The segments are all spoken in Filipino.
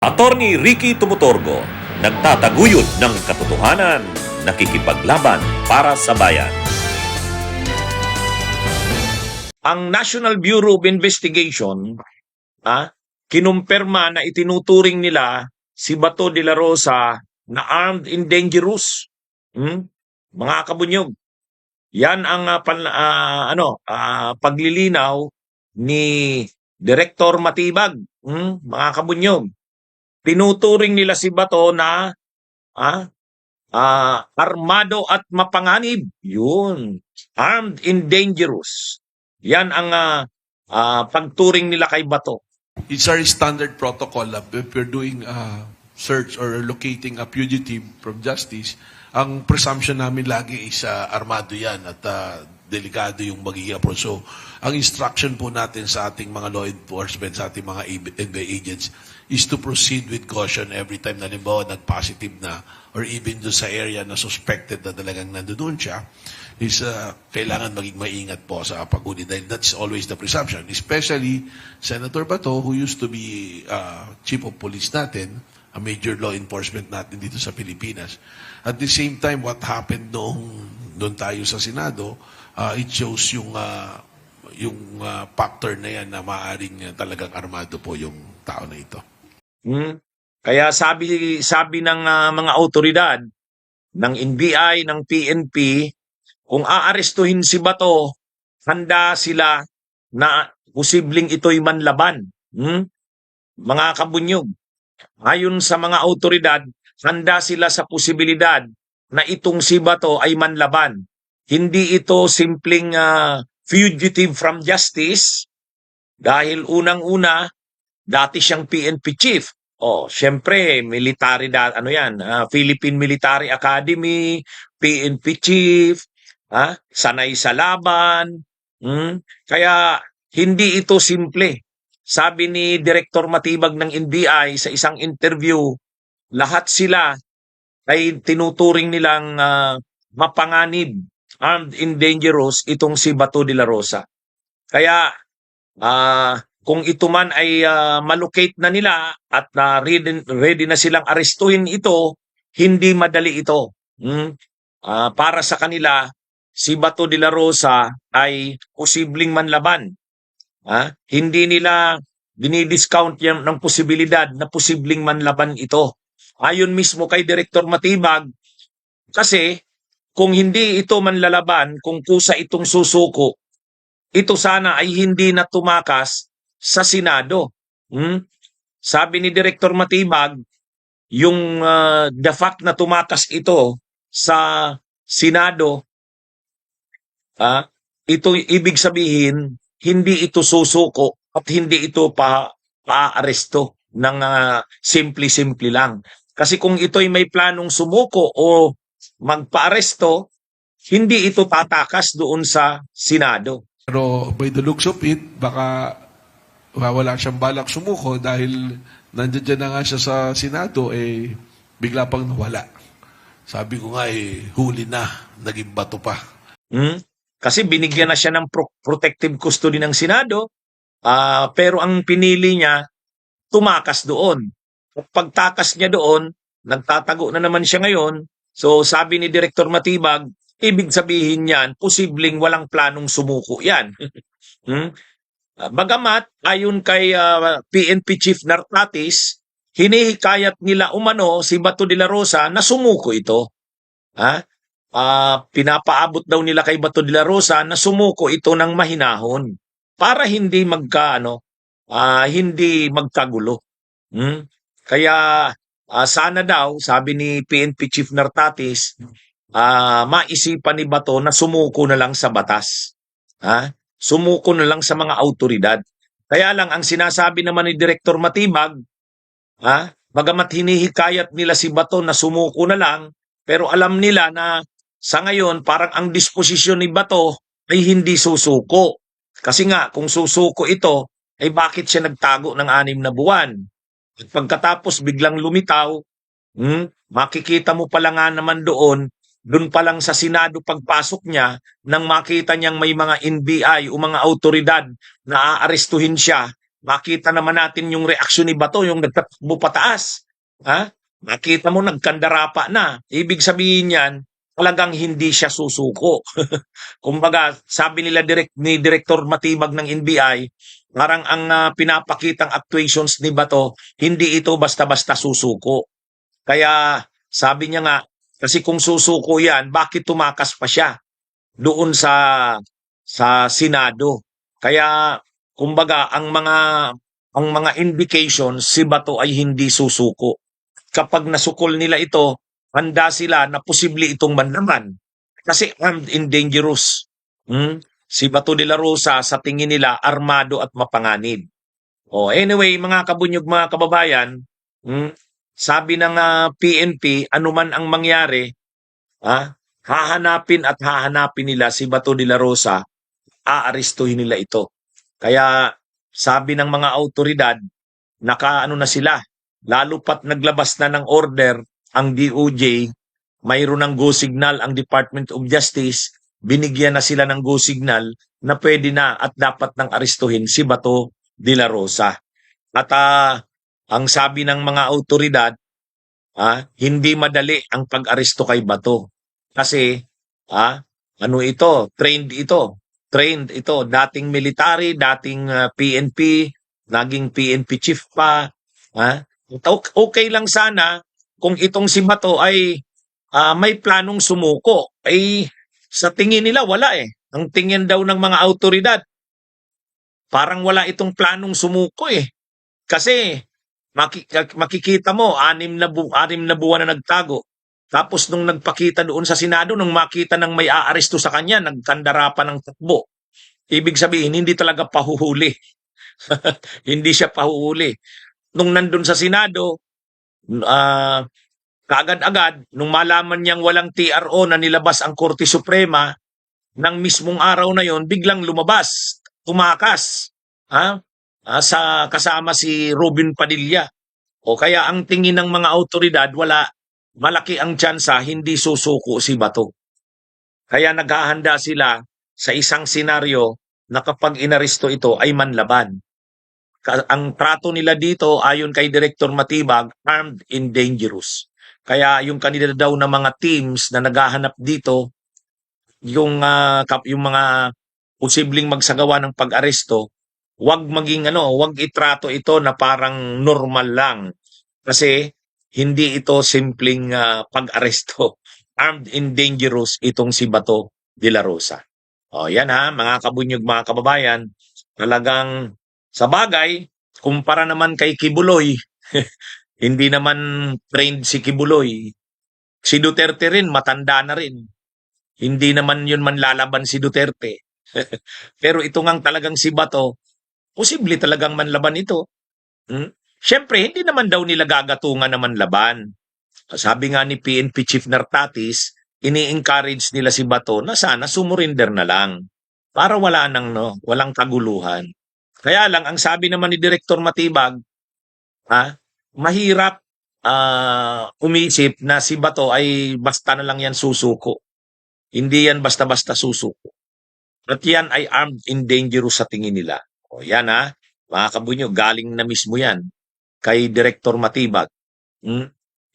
Attorney Ricky Tumutorgo, nagtataguyod ng katotohanan, nakikipaglaban para sa bayan. Ang National Bureau of Investigation, kinumpirma na itinuturing nila si Bato de la Rosa na armed and dangerous. Mga kabunyog, yan ang paglilinaw ni Director Matibag. Mga kabunyog, tinuturing nila si Bato na armado at mapanganib. Yun, armed and dangerous. Yan ang pagturing nila kay Bato. It's our standard protocol if we're doing search or locating a fugitive from justice. Ang presumption namin lagi is armado yan at delikado yung magiging approach. So, ang instruction po natin sa ating mga law enforcement, sa ating mga NBI agents, is to proceed with caution every time na limbawa nag-positive na or even doon sa area na suspected na talagang nandoon siya, is kailangan maging maingat po sa paghuli dahil that's always the presumption. Especially Senator Bato, who used to be chief of police natin, a major law enforcement natin dito sa Pilipinas. At the same time, what happened doon tayo sa Senado, it shows yung factor na yan na maaaring talagang armado po yung tao na ito. Kaya sabi ng mga otoridad ng NBI, ng PNP, kung aarestuhin si Bato, handa sila na posibleng ito'y manlaban. Mga kabunyog, ayon sa mga otoridad, handa sila sa posibilidad na itong si Bato ay manlaban. Hindi ito simpleng fugitive from justice dahil unang-una, dati siyang PNP chief. Syempre, military Philippine Military Academy, PNP chief, sanay sa laban. Kaya hindi ito simple. Sabi ni Director Matibag ng NBI sa isang interview, lahat sila ay tinuturing nilang mapanganib, armed and dangerous itong si Bato de la Rosa. Kaya kung ito man ay malocate na nila at ready na silang arestuhin ito, hindi madali ito. Para sa kanila, si Bato de la Rosa ay posibleng manlaban. Hindi nila dinidiscount yan ng posibilidad na posibleng manlaban ito. Ayon mismo kay Director Matibag, kasi kung hindi ito manlalaban, kung kusa itong susuko, ito sana ay hindi na tumakas sa Senado. Sabi ni Director Matibag, yung the fact na tumakas ito sa Senado, ito ibig sabihin, hindi ito susuko at hindi ito pa-aresto ng simple-simple lang. Kasi kung ito'y may planong sumuko o magpa-aresto, hindi ito tatakas doon sa Senado. Pero by the looks of it, baka wala siyang balak sumuko dahil nandiyan na nga siya sa Senado, bigla pang nawala. Sabi ko nga, huli na, naging Bato pa. Kasi binigyan na siya ng protective custody ng Senado, pero ang pinili niya, tumakas doon. At pagtakas niya doon, nagtatago na naman siya ngayon. So sabi ni Director Matibag, ibig sabihin yan, posibleng walang planong sumuko yan. Bagamat, ayon kay PNP Chief Nartatis, hinihikayat nila umano si Bato de la Rosa na sumuko ito. Pinapaabot daw nila kay Bato de la Rosa na sumuko ito ng mahinahon para hindi magkagulo. Kaya sana daw, sabi ni PNP Chief Nartatis, maisipan ni Bato na sumuko na lang sa batas. Sumuko na lang sa mga autoridad. Kaya lang, ang sinasabi naman ni Director Matibag, bagamat hinihikayat nila si Bato na sumuko na lang, pero alam nila na sa ngayon, parang ang disposisyon ni Bato ay hindi susuko. Kasi nga, kung susuko ito, ay bakit siya nagtago ng 6 na buwan? At pagkatapos biglang lumitaw, makikita mo pala nga naman doon pa lang sa Senado pagpasok niya, nang makita niyang may mga NBI o mga autoridad na aarestuhin siya, makita naman natin yung reaksyon ni Bato, yung nagtatakbo pataas. Ha? Makita mo nagkandarapa na. Ibig sabihin yan, talagang hindi siya susuko. Kumbaga, sabi nila ni Director Matibag ng NBI, parang ang pinapakitang actuations ni Bato, hindi ito basta-basta susuko. Kaya sabi niya nga, kasi kung susuko yan, bakit tumakas pa siya doon sa Senado? Kaya kumbaga ang mga indications si Bato ay hindi susuko. Kapag nasukol nila ito, handa sila na posible itong manlaman. Kasi armed and dangerous. Si Bato de la Rosa sa tingin nila armado at mapanganib. Anyway, mga kabunyog, mga kababayan, sabi ng PNP, anuman ang mangyari, hahanapin nila si Bato de la Rosa, aarestuhin nila ito. Kaya sabi ng mga autoridad, nakaano na sila, lalo pat naglabas na ng order ang DOJ, mayroon ng go signal ang Department of Justice, binigyan na sila ng go signal na pwede na at dapat nang arestuhin si Bato de la Rosa. At ang sabi ng mga autoridad, hindi madali ang pag-aresto kay Bato. Kasi, ano ito? Trained ito. Dating military, dating PNP, naging PNP chief pa. Okay lang sana kung itong si Bato ay may planong sumuko. Sa tingin nila, wala eh. Ang tingin daw ng mga autoridad, parang wala itong planong sumuko eh. Kasi makikita mo, 6 na buwan na nagtago. Tapos nung nagpakita doon sa Senado, nung makita ng may aaresto sa kanya, nagkandara pa ng takbo. Ibig sabihin, hindi talaga pahuhuli. Hindi siya pahuhuli. Nung nandun sa Senado, kaagad-agad, nung malaman niyang walang TRO na nilabas ang Korte Suprema, ng mismong araw na yon biglang lumabas, tumakas. Kasama si Robin Padilla. Kaya ang tingin ng mga autoridad, malaki ang tsansa hindi susuko si Bato. Kaya naghahanda sila sa isang senaryo na kapag inaresto ito ay manlaban. Ang trato nila dito ayon kay Director Matibag, armed and dangerous. Kaya yung kanila daw na mga teams na naghahanap dito, yung mga posibleng magsagawa ng pag-aresto, wag itrato ito na parang normal lang. Kasi hindi ito simpleng pag-aresto. Armed and dangerous itong si Bato de la Rosa. Yan mga kabunyog, mga kababayan. Talagang sa bagay, kumpara naman kay Kibuloy, hindi naman trained si Kibuloy. Si Duterte rin, matanda na rin. Hindi naman yun manlalaban si Duterte. Pero ito ngang talagang si Bato, posible talagang manlaban ito. Siyempre, hindi naman daw nila gagatungan na manlaban. Sabi nga ni PNP Chief Nartatis, ini-encourage nila si Bato na sana sumurinder na lang para walang kaguluhan. Kaya lang, ang sabi naman ni Director Matibag, mahirap umisip na si Bato ay basta na lang yan susuko. Hindi yan basta-basta susuko. At yan ay armed and dangerous sa tingin nila. Yan mga kabunyo, galing na mismo yan kay Director Matibag.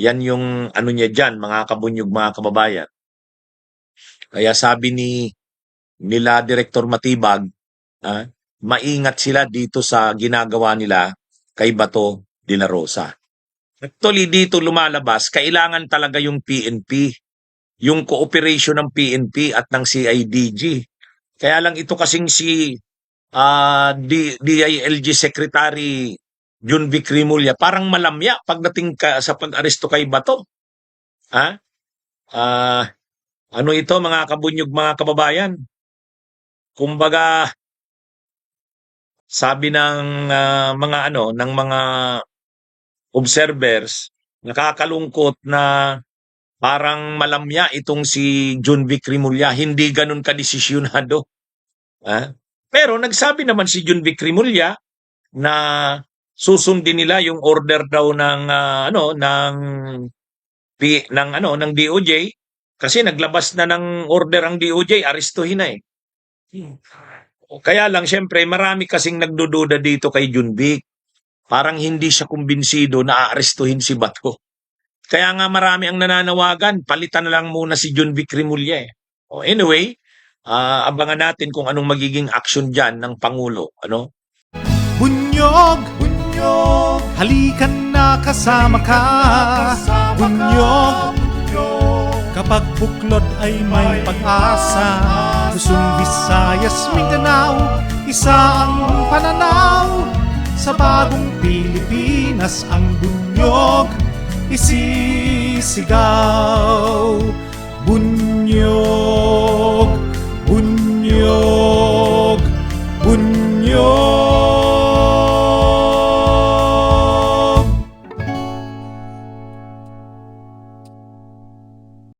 Yan yung ano niya dyan, mga kabunyog, mga kababayan. Kaya sabi nila Director Matibag, maingat sila dito sa ginagawa nila kay Bato de la Rosa. Actually, dito lumalabas, kailangan talaga yung PNP, yung cooperation ng PNP at ng CIDG. Kaya lang ito kasing si DILG Secretary Jun Vic Rimulya, parang malamya pagdating sa pag-aresto kay Bato. Ano ito, mga kabunyog, mga kababayan? Kumbaga, sabi ng mga observers, nakakalungkot na parang malamya itong si Jun Vic Rimulya, hindi ganun kadesisyonado. Pero nagsabi naman si Jun Vic Rimulya na susundin nila yung order daw ng DOJ kasi naglabas na ng order ang DOJ, arestuhin na eh. Kaya lang, syempre, marami kasing nagdududa dito kay Junvic. Parang hindi siya kumbinsido na aarestuhin si Bato. Kaya nga marami ang nananawagan, palitan na lang muna si Junvic Rimulya eh. Anyway, abangan natin kung anong magiging action dyan ng Pangulo. Ano? Bunyog, bunyog, halikan na kasama ka. Bunyog, kapag buklod ay may pag-asa. Luzon, Visayas, Mindanao, isa ang pananaw. Sa bagong Pilipinas ang bunyog isisigaw. Bunyog.